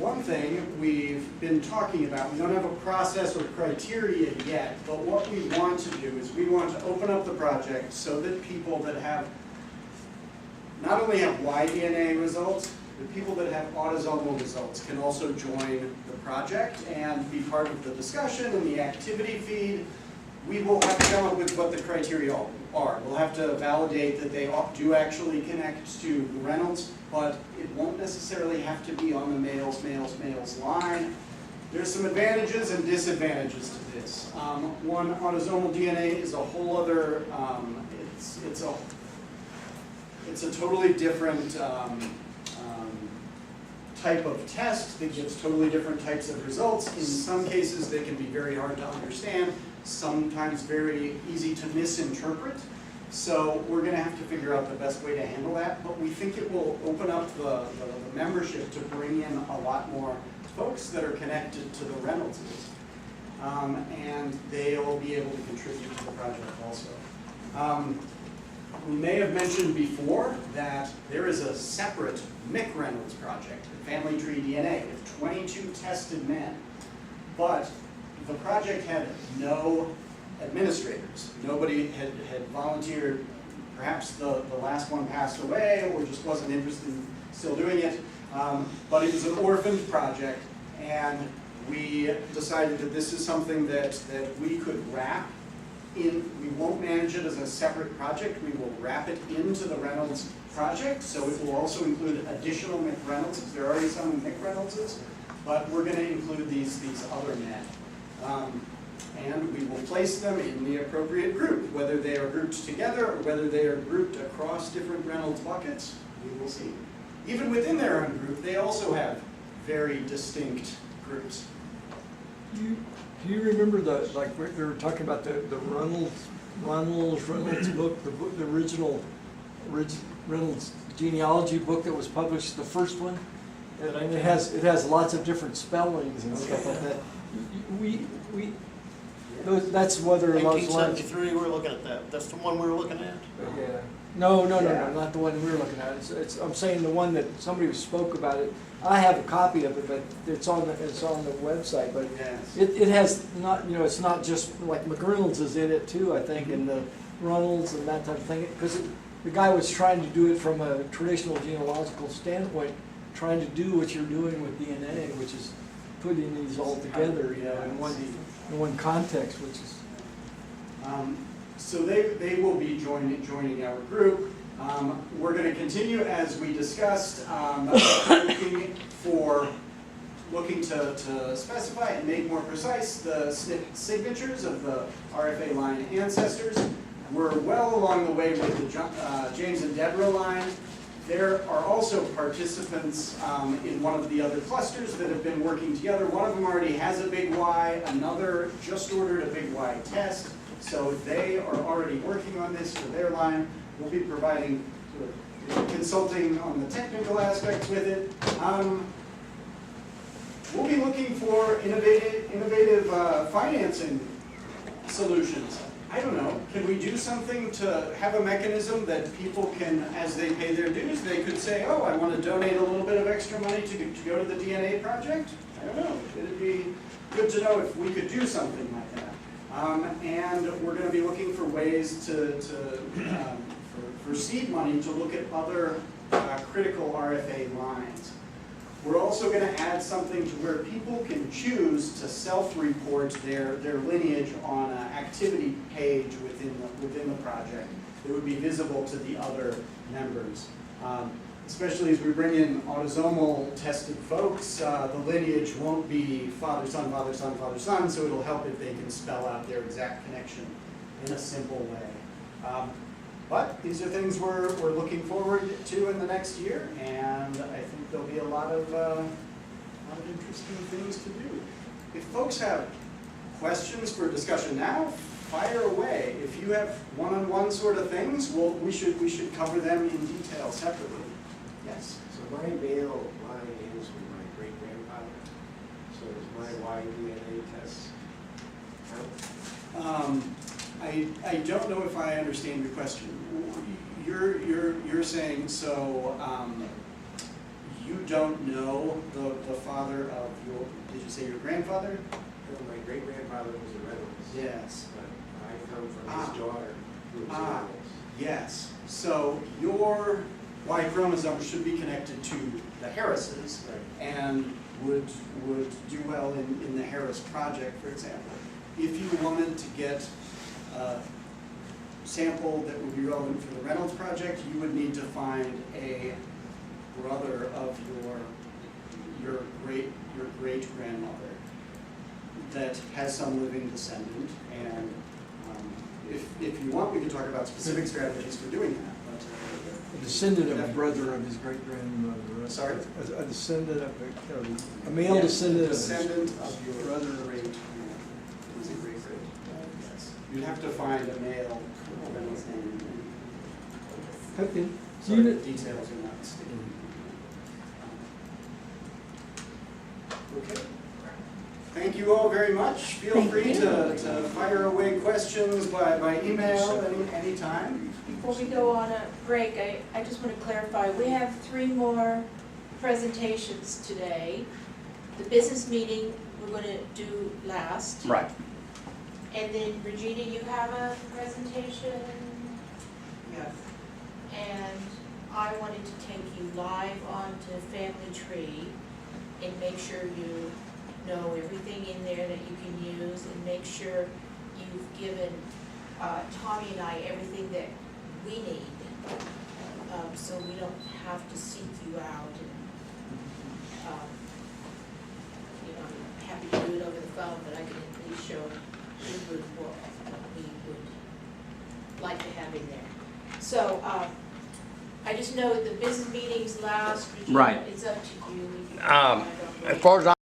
one thing we've been talking about, we don't have a process or criteria yet, but what we want to do is we want to open up the project so that people that have, not only have yDNA results, but people that have autosomal results can also join the project and be part of the discussion and the activity feed. We will have to come up with what the criteria are. We'll have to validate that they do actually connect to Reynolds, but it won't necessarily have to be on the males line. There's some advantages and disadvantages to this. One, autosomal DNA is a whole other, it's a totally different type of test that gives totally different types of results. In some cases, they can be very hard to understand, sometimes very easy to misinterpret. So we're going to have to figure out the best way to handle that, but we think it will open up the membership to bring in a lot more folks that are connected to the Reynoldses. And they'll be able to contribute to the project also. We may have mentioned before that there is a separate Reynolds project, the Family Tree DNA, with 22 tested men. But the project had no administrators. Nobody had volunteered. Perhaps the last one passed away or just wasn't interested in still doing it. But it was an orphaned project, and we decided that this is something that we could wrap in. We won't manage it as a separate project. We will wrap it into the Reynolds project, so it will also include additional McReynoldses. There are already some McReynoldses, but we're going to include these other men. And we will place them in the appropriate group, whether they are grouped together or whether they are grouped across different Reynolds buckets, we will see. Even within their own group, they also have very distinct groups. Do you remember like we were talking about the Reynolds book, the original Reynolds genealogy book that was published, the first one? And it has lots of different spellings and stuff like that. That's whether those lines. 1973, we're looking at that. That's the one we were looking at? Yeah. No, not the one we were looking at. I'm saying the one that somebody spoke about it. I have a copy of it, but it's on the website. But yes. It has not, it's not just like McReynolds is in it too, I think, and the Reynolds and that type of thing. Because the guy was trying to do it from a traditional genealogical standpoint, trying to do what you're doing with DNA, which is putting these all together, in one context, which is. So they will be joining our group. We're going to continue as we discussed, looking to specify and make more precise the signatures of the RFA line ancestors. We're well along the way with the James and Deborah line. There are also participants in one of the other clusters that have been working together. One of them already has a big Y, another just ordered a big Y test. So they are already working on this for their line. We'll be providing consulting on the technical aspects with it. We'll be looking for innovative financing solutions. I don't know, can we do something to have a mechanism that people can, as they pay their dues, they could say, oh, I want to donate a little bit of extra money to go to the DNA project? I don't know. It'd be good to know if we could do something like that. And we're going to be looking for ways for seed money to look at other critical RFA lines. We're also going to add something to where people can choose to self-report their lineage on an activity page within the project that would be visible to the other members. Especially as we bring in autosomal tested folks, the lineage won't be father, son, father, son, father, son, so it'll help if they can spell out their exact connection in a simple way. But these are things we're looking forward to in the next year, and I think there'll be a lot of interesting things to do. If folks have questions for discussion now, fire away. If you have one-on-one sort of things, we should cover them in detail separately. Yes? So my male line is from my great-grandfather. So is my yDNA test count? I don't know if I understand your question. You're saying, so you don't know the father of your, did you say your grandfather? My great-grandfather was a Reynolds. Yes. But I come from his daughter, who was a Ah. Reynolds. Yes, so your Y chromosome should be connected to the Harrises Right. and would do well in the Harris project, for example. If you wanted to get a sample that would be relevant for the Reynolds project, you would need to find a brother of your great grandmother that has some living descendant, and if you want, we can talk about specific strategies for doing that. A descendant of a brother of his great-grandmother. Right? Sorry? A descendant of a male descendant of his descendant of your brother. great. Is it great? Yes. You'd have to find a male Reynolds name. Okay. So the details are not sticking. Okay. Thank you all very much. Feel Thank free you. to fire away questions by email anytime. Before we go on a break, I just want to clarify, we have 3 more presentations today. The business meeting we're going to do last. Right. And then Regina, you have a presentation? Yes. And I wanted to take you live onto Family Tree and make sure you know everything in there that you can use, and make sure you've given Tommy and I everything that we need, so we don't have to seek you out. And I'm happy to do it over the phone, but I can at least show Woodward what we would like to have in there. So I just know the business meetings last. Regina, Right. It's up to you. As far as